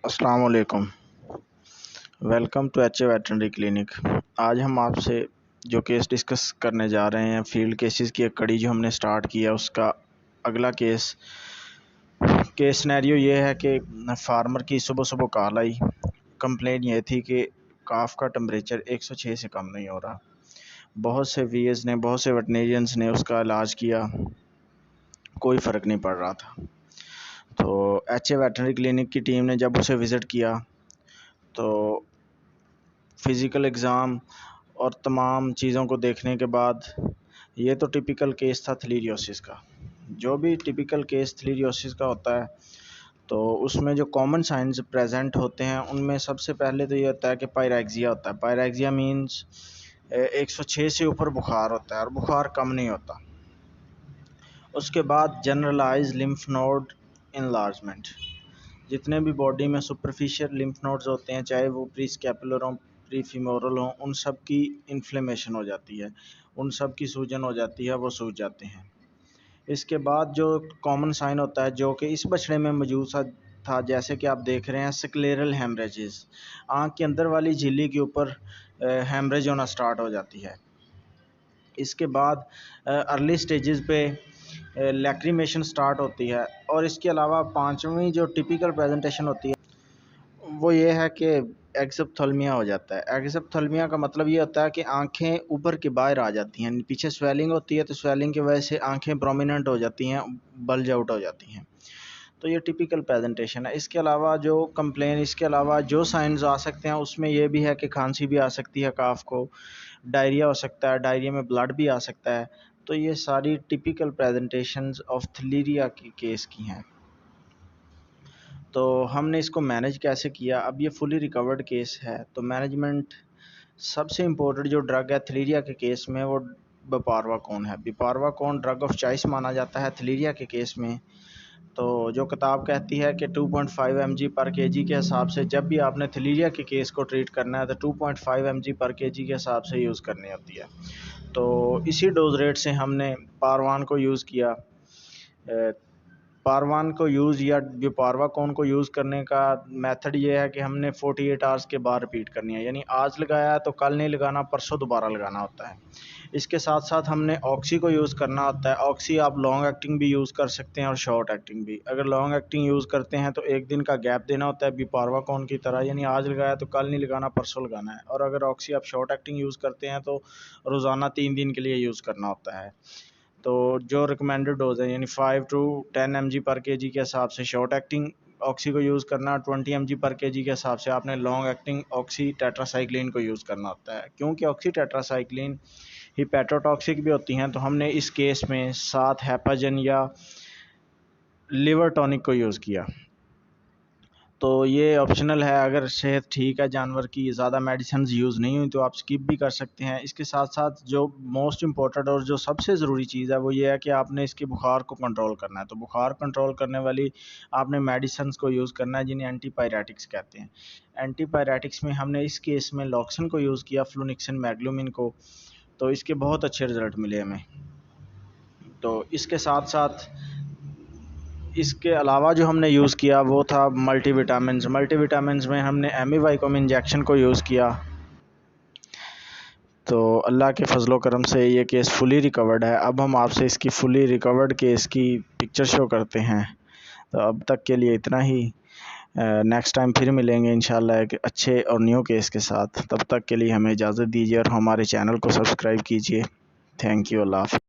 अस्सलाम वालेकुम। Welcome to H A veterinary clinic. आज हम आपसे जो केस डिस्कस करने जा रहे हैं, फील्ड केसेस की एक कड़ी जो हमने स्टार्ट किया, उसका अगला केस सिनेरियो ये है कि फार्मर की सुबह सुबह कॉल आई। कंप्लेन ये थी कि काफ का टेम्परेचर 106 से कम नहीं हो रहा। बहुत से वीएस ने, बहुत से वेटनेरियंस ने उसका इलाज किया, कोई फ़र्क नहीं पड़ रहा था। तो एच ए वेटरनरी क्लिनिक की टीम ने जब उसे विज़िट किया तो फ़िज़िकल एग्ज़ाम और तमाम चीज़ों को देखने के बाद ये तो टिपिकल केस था थ्लीरियोसिस का। जो भी टिपिकल केस थ्लीरियोसिस का होता है तो उसमें जो कॉमन साइंस प्रेजेंट होते हैं उनमें सबसे पहले तो ये होता है कि पायरेक्सिया होता है। पायरेक्सिया मीन्स 106 से ऊपर बुखार होता है और बुखार कम नहीं होता। उसके बाद जनरलाइज लिम्फ नोड इनलार्जमेंट, जितने भी बॉडी में सुपरफिशियल लिम्फ नोड्स होते हैं, चाहे वो प्री स्कैपुलर हों, प्री फीमोरल हों, उन सब की इन्फ्लेमेशन हो जाती है, उन सब की सूजन हो जाती है, वो सूज जाते हैं। इसके बाद जो कॉमन साइन होता है जो कि इस बछड़े में मौजूद था, जैसे कि आप देख रहे हैं, स्क्लेरल हेमरेजेस, आँख के अंदर वाली झिल्ली के ऊपर हेमरेज होना स्टार्ट हो जाती है। इसके बाद अर्ली स्टेजेस पे लैक्रीमेशन स्टार्ट होती है। और इसके अलावा पांचवी जो टिपिकल प्रेजेंटेशन होती है वो ये है कि एक्सोप्थेल्मिया हो जाता है। एक्सोप्थेल्मिया का मतलब ये होता है कि आंखें ऊपर के बाहर आ जाती हैं, पीछे स्वेलिंग होती है तो स्वेलिंग की वजह से आंखें प्रोमिनेंट हो जाती हैं, बल्ज आउट हो जाती हैं। तो ये टिपिकल प्रेजेंटेशन है। इसके अलावा जो कंप्लेन, इसके अलावा जो साइंस आ सकते हैं उसमें ये भी है कि खांसी भी आ सकती है काफ को, डायरिया हो सकता है, डायरिया में ब्लड भी आ सकता है। तो ये सारी टिपिकल प्रेजेंटेशंस ऑफ थ्लीरिया की केस की हैं। तो हमने इसको मैनेज कैसे किया? अब ये फुली रिकवर्ड केस है तो मैनेजमेंट, सबसे इम्पोर्टेंट जो ड्रग है थ्लीरिया के केस में वो बिपारवाकोन है। बिपारवाकोन ड्रग ऑफ चॉइस माना जाता है थ्लीरिया के केस में। तो जो किताब कहती है कि 2.5 mg पर केजी के हिसाब से जब भी आपने थ्लीरिया के केस को ट्रीट करना है तो 2.5 mg पर केजी के हिसाब से यूज़ करनी होती है। तो इसी डोज रेट से हमने पारवान को यूज़ किया। पारवान को यूज़ या बिपारवाकोन को यूज़ करने का मेथड ये है कि हमने 48 आवर्स के बाद रिपीट करनी है, यानी आज लगाया तो कल नहीं लगाना, परसों दोबारा लगाना होता है। इसके साथ साथ हमने ऑक्सी को यूज़ करना होता है। ऑक्सी आप लॉन्ग एक्टिंग भी यूज़ कर सकते हैं और शॉर्ट एक्टिंग भी। अगर लॉन्ग एक्टिंग यूज़ करते हैं तो एक दिन का गैप देना होता है बिपारवाकोन की तरह, यानी आज लगाया तो कल नहीं लगाना, परसों लगाना है। और अगर ऑक्सी आप शॉर्ट एक्टिंग यूज़ करते हैं तो रोज़ाना 3 दिन के लिए यूज़ करना होता है। तो जो रिकमेंडेड डोज है यानी 5 to 10 mg पर केजी के हिसाब से शॉर्ट एक्टिंग ऑक्सी को यूज़ करना, 20 mg पर केजी के हिसाब से आपने लॉन्ग एक्टिंग ऑक्सी टेट्रासाइक्लिन को यूज़ करना होता है। क्योंकि ऑक्सी टेट्रासाइक्लिन हिपैटोटॉक्सिक भी होती हैं, तो हमने इस केस में साथ हेपाजन या लिवर टॉनिक को यूज़ किया। तो ये ऑप्शनल है, अगर सेहत ठीक है जानवर की, ज़्यादा मेडिसिन यूज़ नहीं हुई तो आप स्किप भी कर सकते हैं। इसके साथ साथ जो मोस्ट इम्पोर्टेंट और जो सबसे ज़रूरी चीज़ है वो ये है कि आपने इसके बुखार को कंट्रोल करना है। तो बुखार कंट्रोल करने वाली आपने मेडिसिन को यूज़ करना है जिन्हें एंटीपायरेटिक्स कहते हैं। एंटीपायरेटिक्स में हमने इस केस में लॉक्सन को यूज़ किया, फ्लूनिक्सिन, मैग्लूमिन को। तो इसके बहुत अच्छे रिज़ल्ट मिले हमें। तो इसके साथ साथ इसके अलावा जो हमने यूज़ किया वो था मल्टीविटामिन्स। मल्टीविटामिन्स में हमने एमिवाइकोम इंजेक्शन को यूज़ किया। तो अल्लाह के फजलो करम से ये केस फुली रिकवर्ड है। अब हम आपसे इसकी फुली रिकवर्ड केस की पिक्चर शो करते हैं। तो अब तक के लिए इतना ही। नेक्स्ट टाइम फिर मिलेंगे इंशाल्लाह एक अच्छे और न्यू केस के साथ। तब तक के लिए हमें इजाज़त दीजिए और हमारे चैनल को सब्सक्राइब कीजिए। Thank you. अल्लाह हाफ़िज़।